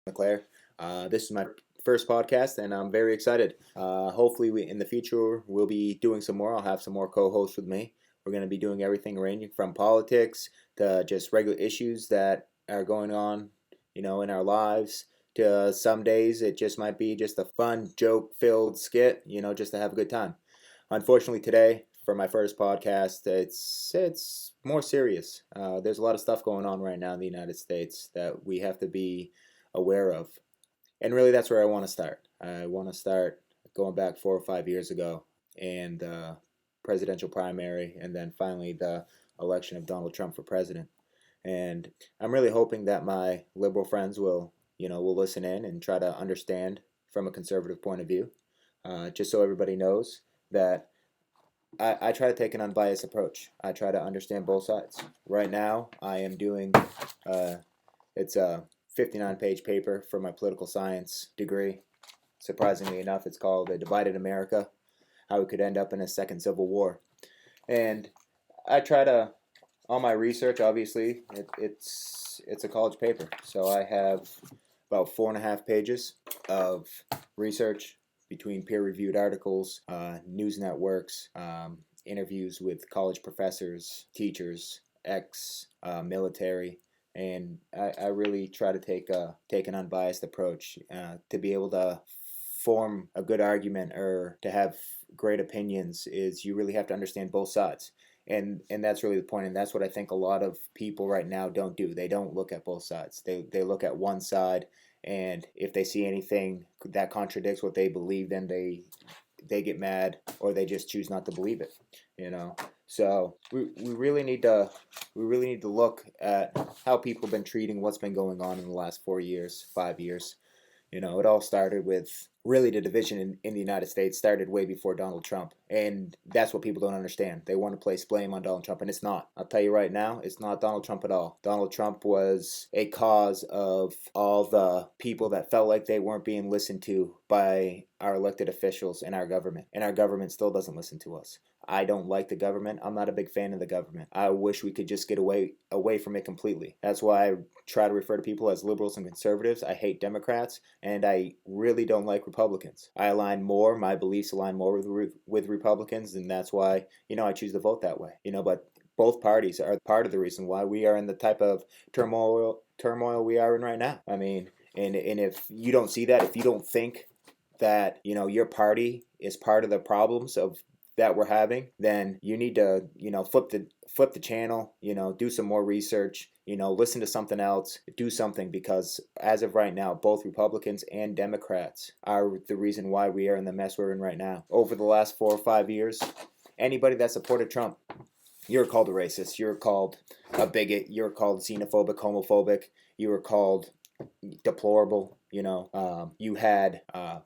LeClaire. This is my first podcast, and I'm very excited. Hopefully, in the future, we'll be doing some more. I'll have some more co-hosts with me. We're going to be doing everything ranging from politics to just regular issues that are going on, in our lives. To some days, it just might be just a fun, joke-filled skit, just to have a good time. Unfortunately, today for my first podcast, it's more serious. There's a lot of stuff going on right now in the United States that we have to be aware of. And really, that's where I want to start. I want to start going back 4 or 5 years ago and the presidential primary, and then finally the election of Donald Trump for president. And I'm really hoping that my liberal friends will listen in and try to understand from a conservative point of view, just so everybody knows that I try to take an unbiased approach. I try to understand both sides. Right now, I am doing it's a 59-page paper for my political science degree. Surprisingly enough, it's called A Divided America, How We Could End Up in a Second Civil War. And I try to, all my research, obviously, it's a college paper. So I have about 4.5 pages of research between peer-reviewed articles, news networks, interviews with college professors, teachers, ex-military, and I really try to take an unbiased approach to be able to form a good argument or to have great opinions. Is you really have to understand both sides. And that's really the point, and that's what I think a lot of people right now don't do. They don't look at both sides. They look at one side, and if they see anything that contradicts what they believe, then they get mad, or they just choose not to believe it. So we really need to look at how people have been treating what's been going on in the last 4 years, 5 years. It all started with really the division in the United States started way before Donald Trump. And that's what people don't understand. They want to place blame on Donald Trump, and it's not. I'll tell you right now, it's not Donald Trump at all. Donald Trump was a cause of all the people that felt like they weren't being listened to by our elected officials in our government. And our government still doesn't listen to us. I don't like the government. I'm not a big fan of the government. I wish we could just get away from it completely. That's why I try to refer to people as liberals and conservatives. I hate Democrats, and I really don't like Republicans. My beliefs align more with Republicans, and that's why, I choose to vote that way. But both parties are part of the reason why we are in the type of turmoil we are in right now. I mean, and if you don't see that, if you don't think that, your party is part of the problems that we're having, then you need to, flip the channel, do some more research, listen to something else, do something, because as of right now, both Republicans and Democrats are the reason why we are in the mess we're in right now. Over the last 4 or 5 years, anybody that supported Trump, you're called a racist, you're called a bigot, you're called xenophobic, homophobic, you were called deplorable. You had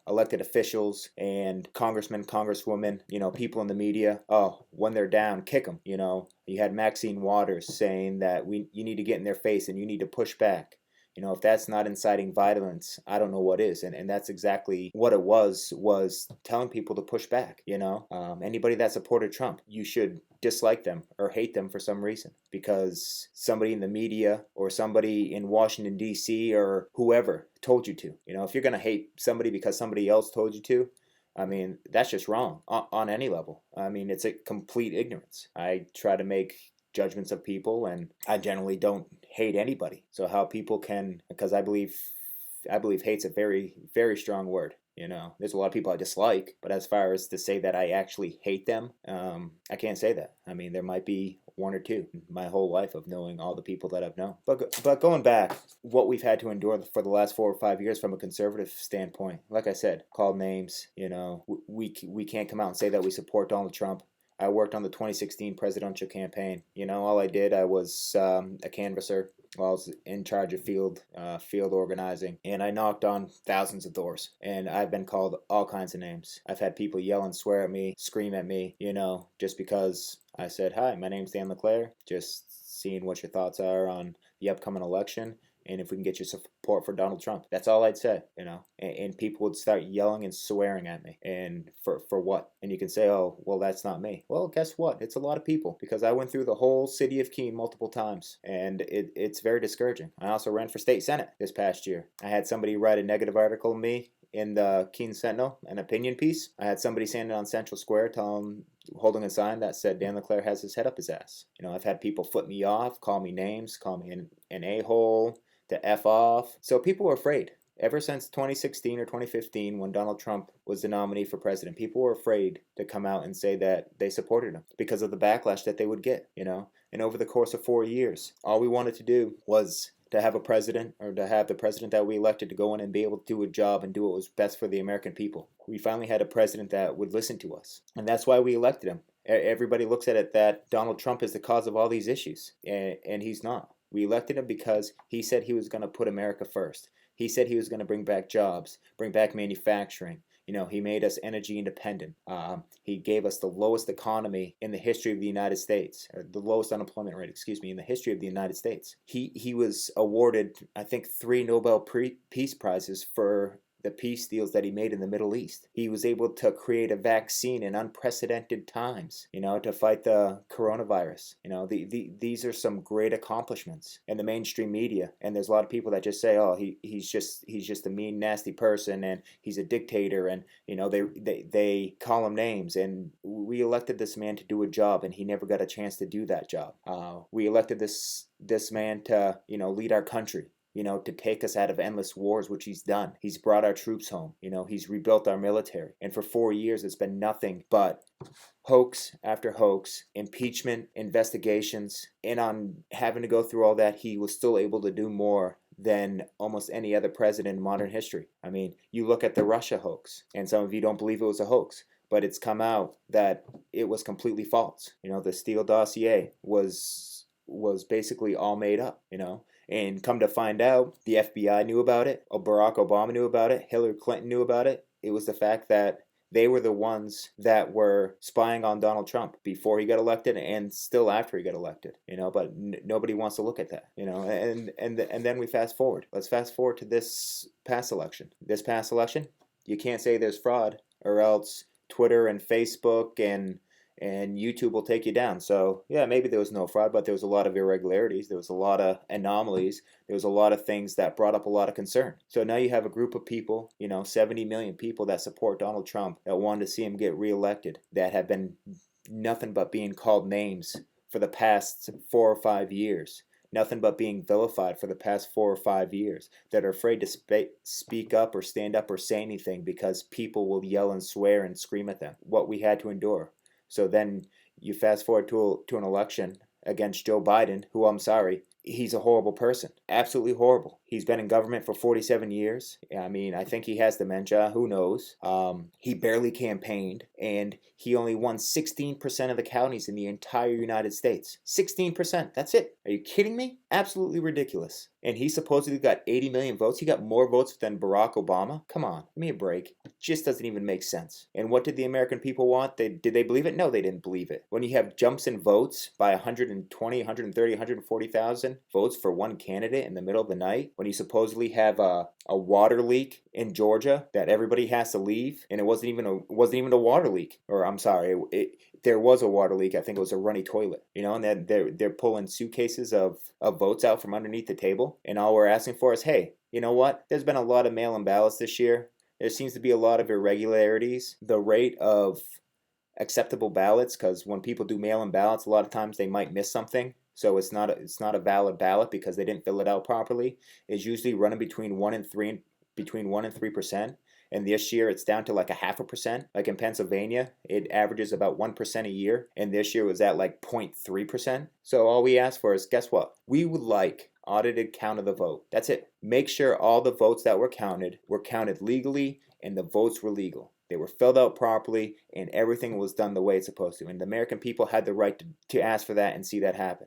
elected officials and congressmen, congresswomen, people in the media. Oh, when they're down, kick them. You had Maxine Waters saying that you need to get in their face and you need to push back. If that's not inciting violence, I don't know what is. And that's exactly what it was telling people to push back. Anybody that supported Trump, you should dislike them or hate them for some reason, because somebody in the media or somebody in Washington, D.C. or whoever told you to. If you're going to hate somebody because somebody else told you to, I mean, that's just wrong on any level. I mean, it's a complete ignorance. I try to make judgments of people, and I generally don't hate anybody. So how people can, because I believe hate's a very, very strong word. There's a lot of people I dislike, but as far as to say that I actually hate them, I can't say that. I mean, there might be one or two my whole life of knowing all the people that I've known. But going back, what we've had to endure for the last 4 or 5 years from a conservative standpoint, like I said, called names, we can't come out and say that we support Donald Trump. I worked on the 2016 presidential campaign. All I did, I was a canvasser while I was in charge of field organizing, and I knocked on thousands of doors, and I've been called all kinds of names. I've had people yell and swear at me, scream at me, just because I said, "Hi, my name's Dan LeClaire, just seeing what your thoughts are on the upcoming election, and if we can get your support for Donald Trump. That's all I'd say, and people would start yelling and swearing at me. And for what? And you can say, oh, well, that's not me. Well, guess what? It's a lot of people, because I went through the whole city of Keene multiple times, and it's very discouraging. I also ran for state senate this past year. I had somebody write a negative article of me in the Keene Sentinel, an opinion piece. I had somebody standing on Central Square holding a sign that said Dan LeClaire has his head up his ass. I've had people flip me off, call me names, call me an a-hole, to F off. So people were afraid. Ever since 2016 or 2015, when Donald Trump was the nominee for president, people were afraid to come out and say that they supported him because of the backlash that they would get, And over the course of 4 years, all we wanted to do was to have a president, or to have the president that we elected to go in and be able to do a job and do what was best for the American people. We finally had a president that would listen to us, and that's why we elected him. Everybody looks at it that Donald Trump is the cause of all these issues, and he's not. We elected him because he said he was going to put America first. He said he was going to bring back jobs, bring back manufacturing. He made us energy independent. He gave us the lowest economy in the history of the United States, or the lowest unemployment rate, in the history of the United States. He was awarded, I think, 3 Nobel Peace Prizes for the peace deals that he made in the Middle East. He was able to create a vaccine in unprecedented times, to fight the coronavirus. These are some great accomplishments in the mainstream media. And there's a lot of people that just say, oh, he's just a mean, nasty person, and he's a dictator, and they call him names. And we elected this man to do a job, and he never got a chance to do that job. We elected this man to lead our country, to take us out of endless wars, which he's done. He's brought our troops home. He's rebuilt our military. And for 4 years, it's been nothing but hoax after hoax, impeachment, investigations. And on having to go through all that, he was still able to do more than almost any other president in modern history. I mean, you look at the Russia hoax, and some of you don't believe it was a hoax, but it's come out that it was completely false. The Steele dossier was basically all made up, And come to find out, the FBI knew about it, Barack Obama knew about it, Hillary Clinton knew about it. It was the fact that they were the ones that were spying on Donald Trump before he got elected and still after he got elected, but nobody wants to look at that, and then we fast forward. Let's fast forward to this past election. This past election, you can't say there's fraud, or else Twitter and Facebook and YouTube will take you down. So yeah, maybe there was no fraud, but there was a lot of irregularities. There was a lot of anomalies. There was a lot of things that brought up a lot of concern. So now you have a group of people, 70 million people that support Donald Trump, that wanted to see him get reelected, that have been nothing but being called names for the past 4 or 5 years. Nothing but being vilified for the past 4 or 5 years, that are afraid to speak up or stand up or say anything because people will yell and swear and scream at them. What we had to endure. So then you fast forward to an election against Joe Biden, who, I'm sorry, he's a horrible person. Absolutely horrible. He's been in government for 47 years. I mean, I think he has dementia. Who knows? He barely campaigned, and he only won 16% of the counties in the entire United States. 16%. That's it. Are you kidding me? Absolutely ridiculous. And he supposedly got 80 million votes. He got more votes than Barack Obama. Come on. Give me a break. It just doesn't even make sense. And what did the American people want? Did they believe it? No, they didn't believe it. When you have jumps in votes by 120, 130, 140,000 votes for one candidate in the middle of the night, when you supposedly have a water leak in Georgia that everybody has to leave, and it wasn't even a water leak, or I'm sorry, there was a water leak. I think it was a runny toilet, and then they're pulling suitcases of votes out from underneath the table, and all we're asking for is, hey, you know what? There's been a lot of mail-in ballots this year. There seems to be a lot of irregularities. The rate of acceptable ballots, because when people do mail-in ballots, a lot of times they might miss something. So it's not a valid ballot because they didn't fill it out properly. It's usually running between 1 and 3%. And this year it's down to like 0.5%. Like in Pennsylvania, it averages about 1% a year. And this year was at like 0.3%. So all we ask for is, guess what? We would like audited count of the vote. That's it. Make sure all the votes that were counted legally, and the votes were legal. They were filled out properly, and everything was done the way it's supposed to. And the American people had the right to ask for that and see that happen.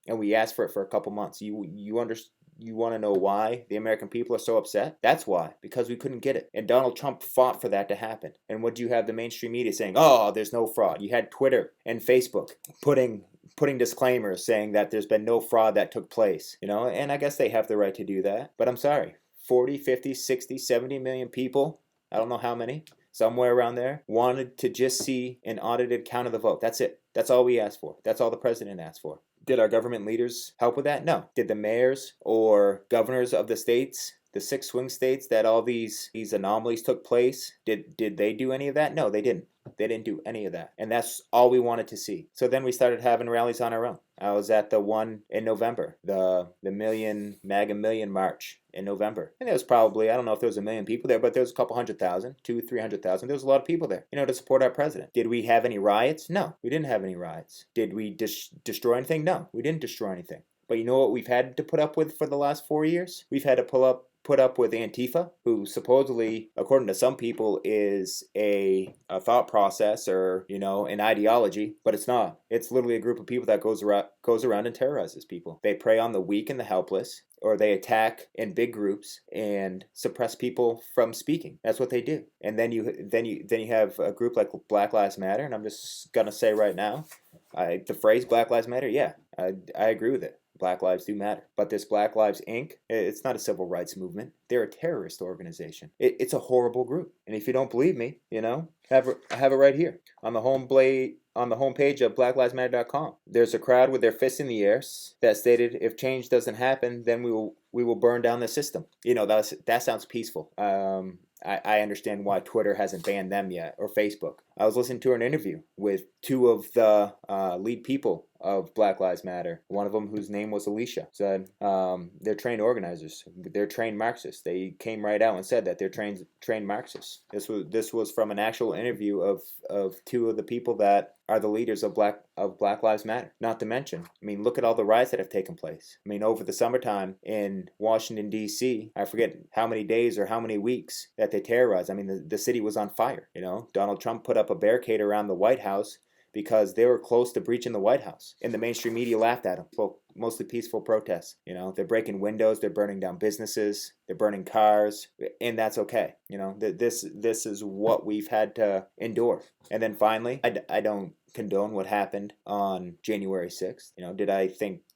And we asked for it for a couple months. You want to know why the American people are so upset? That's why. Because we couldn't get it. And Donald Trump fought for that to happen. And what do you have the mainstream media saying? Oh, there's no fraud. You had Twitter and Facebook putting putting disclaimers saying that there's been no fraud that took place, and I guess they have the right to do that. But I'm sorry, 40, 50, 60, 70 million people, I don't know how many, somewhere around there, wanted to just see an audited count of the vote. That's it. That's all we asked for. That's all the president asked for. Did our government leaders help with that? No. Did the mayors or governors of the states, the 6 swing states that all these anomalies took place, did they do any of that? No, they didn't. They didn't do any of that. And that's all we wanted to see. So then we started having rallies on our own. I was at the one in November, the MAGA Million March in November. And there was probably, I don't know if there was 1 million people there, but there was a couple 100,000, 200,000-300,000. There was a lot of people there, to support our president. Did we have any riots? No, we didn't have any riots. Did we destroy anything? No, we didn't destroy anything. But you know what we've had to put up with for the last 4 years? We've had to put up with Antifa, who supposedly, according to some people, is a thought process or, an ideology, but it's not. It's literally a group of people that goes around and terrorizes people. They prey on the weak and the helpless, or they attack in big groups and suppress people from speaking. That's what they do. And then you have a group like Black Lives Matter, and I'm just gonna say right now, the phrase Black Lives Matter, yeah, I agree with it. Black lives do matter. But this Black Lives Inc., it's not a civil rights movement. They're a terrorist organization. It's a horrible group. And if you don't believe me, I have it right here on the homepage of blacklivesmatter.com. There's a crowd with their fists in the air that stated, if change doesn't happen, then we will burn down the system. That sounds peaceful. I understand why Twitter hasn't banned them yet, or Facebook. I was listening to an interview with 2 of the lead people of Black Lives Matter. One of them, whose name was Alicia, said they're trained organizers. They're trained Marxists. They came right out and said that they're trained Marxists. This was from an actual interview of 2 of the people that are the leaders of Black Lives Matter. Not to mention, look at all the riots that have taken place. Over the summertime in Washington, D.C., I forget how many days or how many weeks that they terrorized. The city was on fire. Donald Trump put up a barricade around the White House because they were close to breaching the White House. And the mainstream media laughed at them. Well, mostly peaceful protests. They're breaking windows, they're burning down businesses, they're burning cars, and that's okay. This is what we've had to endure. And then finally, I don't condone what happened on January 6th.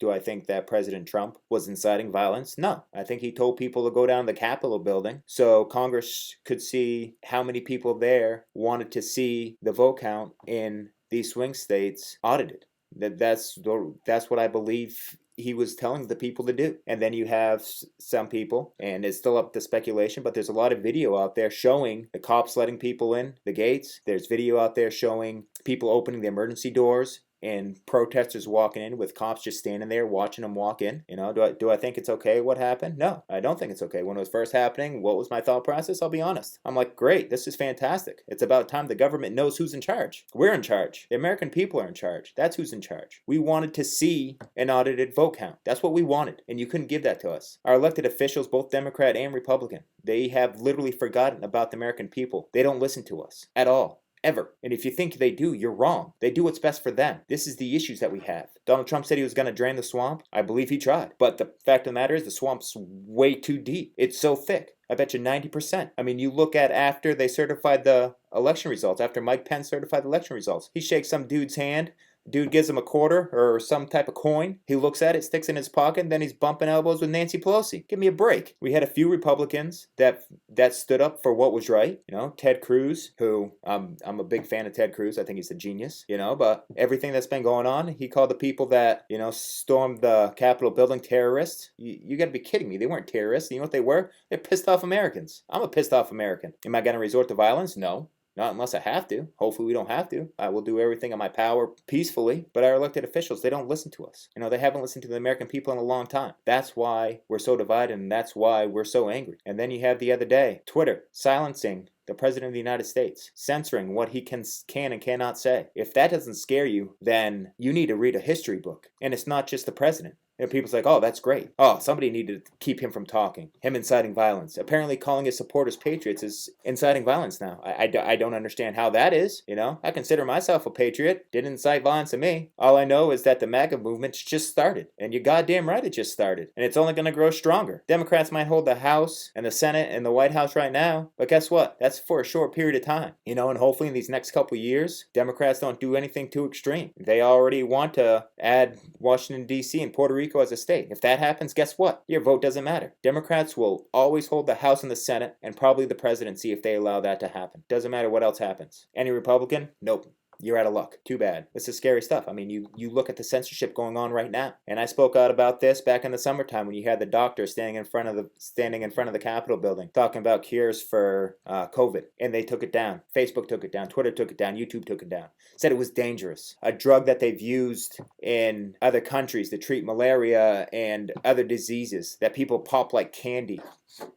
Do I think that President Trump was inciting violence? No. I think he told people to go down to the Capitol building so Congress could see how many people there wanted to see the vote count in these swing states audited. That's what I believe he was telling the people to do. And then you have some people, and it's still up to speculation, but there's a lot of video out there showing the cops letting people in the gates. There's video out there showing people opening the emergency doors and protesters walking in with cops just standing there watching them walk in. Do I think it's okay what happened? No, I don't think it's okay. When it was first happening, what was my thought process? I'll be honest. I'm like, great, this is fantastic. It's about time the government knows who's in charge. We're in charge. The American people are in charge. That's who's in charge. We wanted to see an audited vote count. That's what we wanted, and you couldn't give that to us. Our elected officials, both Democrat and Republican, they have literally forgotten about the American people. They don't listen to us at all. Ever. And if you think they do, you're wrong. They do what's best for them. This is the issues that we have. Donald Trump said he was going to drain the swamp. I believe he tried. But the fact of the matter is the swamp's way too deep. It's so thick. I bet you 90%. You look at after they certified the election results, after Mike Pence certified the election results, he shakes some dude's hand. Dude gives him a quarter or some type of coin. He looks at it, sticks it in his pocket, and then he's bumping elbows with Nancy Pelosi. Give me a break. We had a few Republicans that stood up for what was right. Ted Cruz, who I'm a big fan of Ted Cruz. I think he's a genius. But everything that's been going on, he called the people that stormed the Capitol building terrorists. You got to be kidding me. They weren't terrorists. You know what they were? They're pissed off Americans. I'm a pissed off American. Am I going to resort to violence? No. Not unless I have to. Hopefully we don't have to. I will do everything in my power peacefully. But our elected officials, they don't listen to us. They haven't listened to the American people in a long time. That's why we're so divided, and that's why we're so angry. And then you have the other day, Twitter silencing the President of the United States, censoring what he can and cannot say. If that doesn't scare you, then you need to read a history book. And it's not just the President. And people's like, oh, that's great. Oh, somebody needed to keep him from talking. Him inciting violence. Apparently calling his supporters patriots is inciting violence now. I don't understand how that is, you know? I consider myself a patriot. Didn't incite violence to me. All I know is that the MAGA movement's just started. And you're goddamn right it just started. And it's only going to grow stronger. Democrats might hold the House and the Senate and the White House right now, but guess what? That's for a short period of time. You know, and hopefully in these next couple years, Democrats don't do anything too extreme. They already want to add Washington, D.C. and Puerto Rico as a state. If that happens, guess what? Your vote doesn't matter. Democrats will always hold the House and the Senate and probably the presidency if they allow that to happen. Doesn't matter what else happens. Any Republican? Nope. You're out of luck. Too bad. This is scary stuff. I mean, you look at the censorship going on right now. And I spoke out about this back in the summertime when you had the doctor standing in front of the Capitol building talking about cures for COVID. And they took it down. Facebook took it down. Twitter took it down. YouTube took it down. Said it was dangerous. A drug that they've used in other countries to treat malaria and other diseases that people pop like candy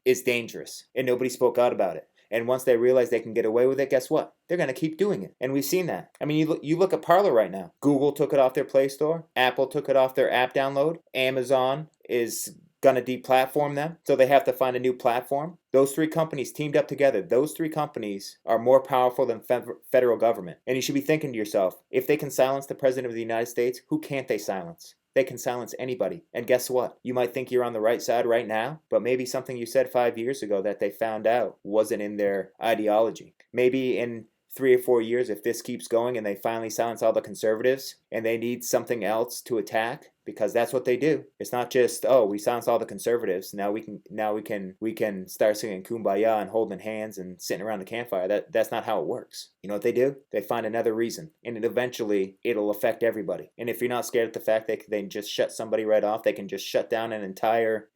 is dangerous. And nobody spoke out about it. And once they realize they can get away with it, guess what? They're going to keep doing it. And we've seen that. I mean, you look at Parler right now. Google took it off their Play Store. Apple took it off their app download. Amazon is going to deplatform them. So they have to find a new platform. Those three companies teamed up together. Those three companies are more powerful than federal government. And you should be thinking to yourself, if they can silence the President of the United States, who can't they silence? They can silence anybody. And guess what? You might think you're on the right side right now, but maybe something you said 5 years ago that they found out wasn't in their ideology. Maybe in 3 or 4 years, if this keeps going and they finally silence all the conservatives and they need something else to attack, because that's what they do. It's not just, oh, we silenced all the conservatives. Now we can start singing Kumbaya and holding hands and sitting around the campfire. That's not how it works. You know what they do? They find another reason, and eventually it'll affect everybody. And if you're not scared of the fact that they can just shut somebody right off, they can just shut down an entire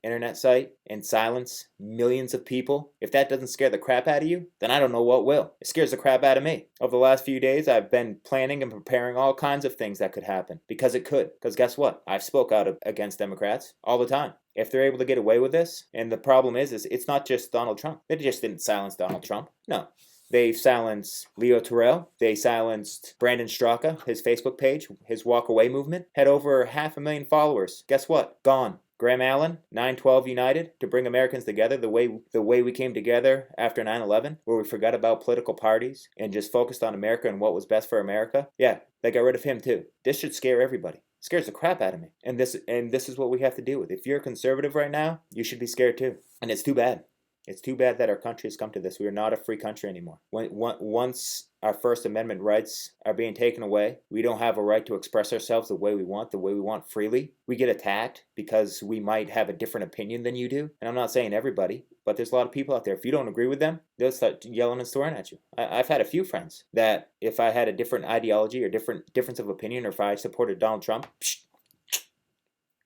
internet site and silence millions of people. If that doesn't scare the crap out of you, then I don't know what will. It scares the crap out of me. Over the last few days, I've been planning and preparing all kinds of things that could happen because it could. Because guess what? I've spoke out against Democrats all the time. If they're able to get away with this, and the problem is it's not just Donald Trump. They just didn't silence Donald Trump. No. They silenced Leo Terrell. They silenced Brandon Straka, his Facebook page, his Walk Away movement. Had over 500,000 followers. Guess what? Gone. Graham Allen, 9/12 United, to bring Americans together the way we came together after 9/11, where we forgot about political parties and just focused on America and what was best for America. Yeah, they got rid of him too. This should scare everybody. It scares the crap out of me. And this is what we have to deal with. If you're a conservative right now, you should be scared too. And it's too bad. It's too bad that our country has come to this. We are not a free country anymore. Once our First Amendment rights are being taken away, we don't have a right to express ourselves the way we want freely. We get attacked because we might have a different opinion than you do. And I'm not saying everybody, but there's a lot of people out there. If you don't agree with them, they'll start yelling and swearing at you. I've had a few friends that if I had a different ideology or difference of opinion, or if I supported Donald Trump,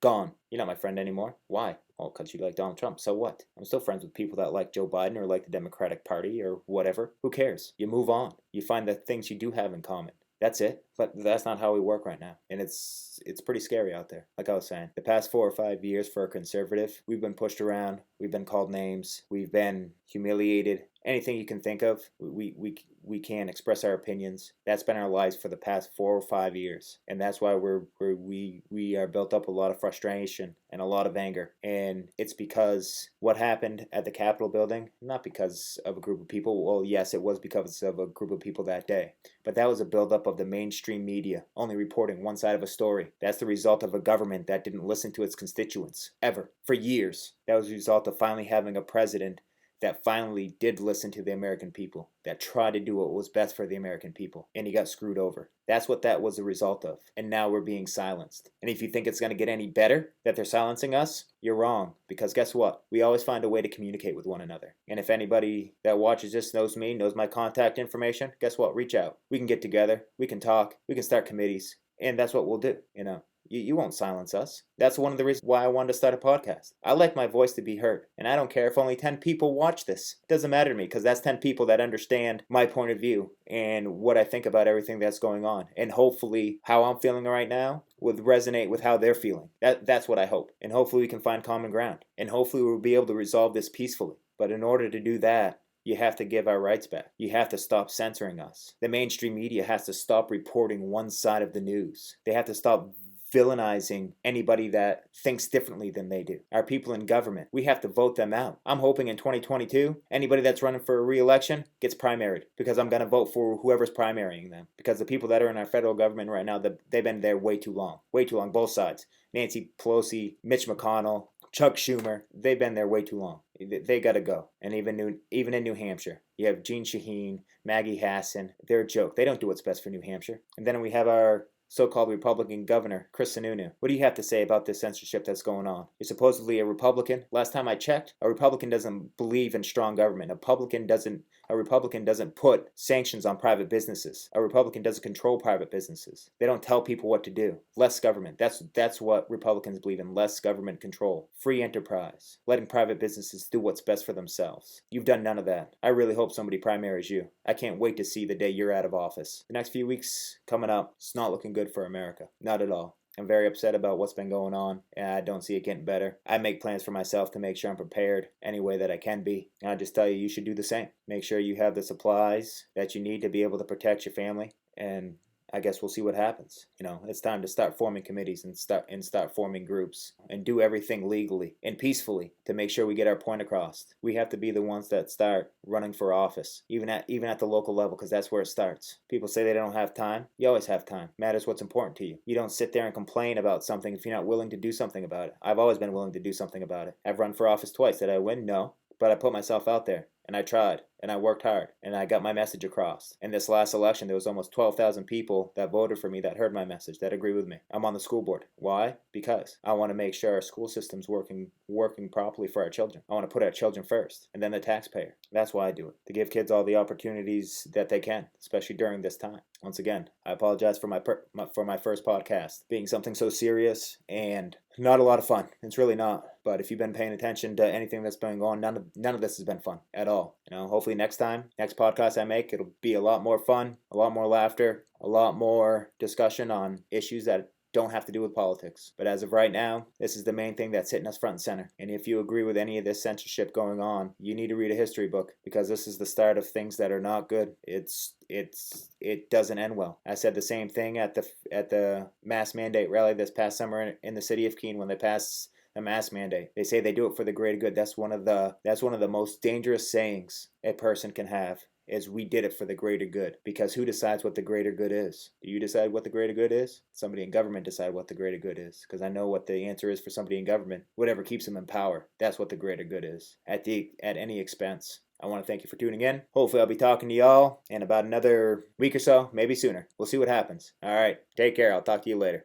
gone. You're not my friend anymore. Why? Well, because you like Donald Trump. So what? I'm still friends with people that like Joe Biden or like the Democratic Party or whatever. Who cares? You move on. You find the things you do have in common. That's it. But that's not how we work right now. And it's pretty scary out there. Like I was saying, the past 4 or 5 years for a conservative, we've been pushed around. We've been called names. We've been humiliated. Anything you can think of, we can't express our opinions. That's been our lives for the past 4 or 5 years. And that's why we are built up a lot of frustration and a lot of anger. And it's because what happened at the Capitol building, not because of a group of people. Well, yes, it was because of a group of people that day. But that was a buildup of the mainstream media only reporting one side of a story. That's the result of a government that didn't listen to its constituents, ever, for years. That was the result of finally having a president that finally did listen to the American people, that tried to do what was best for the American people, and he got screwed over. That's what that was the result of, and now we're being silenced. And if you think it's going to get any better that they're silencing us, you're wrong, because guess what? We always find a way to communicate with one another. And if anybody that watches this knows me, knows my contact information, guess what? Reach out. We can get together, we can talk, we can start committees, and that's what we'll do, you know. You won't silence us. That's one of the reasons why I wanted to start a podcast. I like my voice to be heard. And I don't care if only 10 people watch this. It doesn't matter to me, because that's 10 people that understand my point of view and what I think about everything that's going on. And hopefully how I'm feeling right now would resonate with how they're feeling. That's what I hope. And hopefully we can find common ground. And hopefully we'll be able to resolve this peacefully. But in order to do that, you have to give our rights back. You have to stop censoring us. The mainstream media has to stop reporting one side of the news. They have to stop villainizing anybody that thinks differently than they do. Our people in government, we have to vote them out. I'm hoping in 2022, anybody that's running for re-election gets primaried, because I'm going to vote for whoever's primarying them. Because the people that are in our federal government right now, they've been there way too long, both sides. Nancy Pelosi, Mitch McConnell, Chuck Schumer, they've been there way too long. They got to go. And even in New Hampshire, you have Jeanne Shaheen, Maggie Hassan. They're a joke. They don't do what's best for New Hampshire. And then we have our so-called Republican governor, Chris Sununu. What do you have to say about this censorship that's going on? You're supposedly a Republican. Last time I checked, a Republican doesn't believe in strong government. A Republican doesn't put sanctions on private businesses. A Republican doesn't control private businesses. They don't tell people what to do. Less government. That's what Republicans believe in. Less government control. Free enterprise. Letting private businesses do what's best for themselves. You've done none of that. I really hope somebody primaries you. I can't wait to see the day you're out of office. The next few weeks coming up, it's not looking good for America. Not at all. I'm very upset about what's been going on, and I don't see it getting better. I make plans for myself to make sure I'm prepared any way that I can be. And I just tell you, you should do the same. Make sure you have the supplies that you need to be able to protect your family, and I guess we'll see what happens. It's time to start forming committees and start forming groups and do everything legally and peacefully to make sure we get our point across. We have to be the ones that start running for office, even at the local level, because that's where it starts. People say they don't have time. You always have time. Matters what's important to you. You don't sit there and complain about something if you're not willing to do something about it. I've always been willing to do something about it. I've run for office twice. Did I win? No. But I put myself out there. And I tried, and I worked hard, and I got my message across. In this last election, there was almost 12,000 people that voted for me, that heard my message, that agree with me. I'm on the school board. Why? Because I want to make sure our school system's working properly for our children. I want to put our children first, and then the taxpayer. That's why I do it, to give kids all the opportunities that they can, especially during this time. Once again, I apologize for my first podcast being something so serious and not a lot of fun. It's really not. But if you've been paying attention to anything that's been going on, none of this has been fun at all. Hopefully next podcast I make, it'll be a lot more fun, a lot more laughter, a lot more discussion on issues that don't have to do with politics. But as of right now, this is the main thing that's hitting us front and center. And if you agree with any of this censorship going on, you need to read a history book, because this is the start of things that are not good. It doesn't end well. I said the same thing at the mass mandate rally this past summer in the city of Keene when they passed a mask mandate. They say they do it for the greater good. That's one of the most dangerous sayings a person can have, is we did it for the greater good. Because who decides what the greater good is? Do you decide what the greater good is? Somebody in government decide what the greater good is. Because I know what the answer is for somebody in government. Whatever keeps them in power. That's what the greater good is. At any expense. I want to thank you for tuning in. Hopefully I'll be talking to y'all in about another week or so, maybe sooner. We'll see what happens. All right. Take care. I'll talk to you later.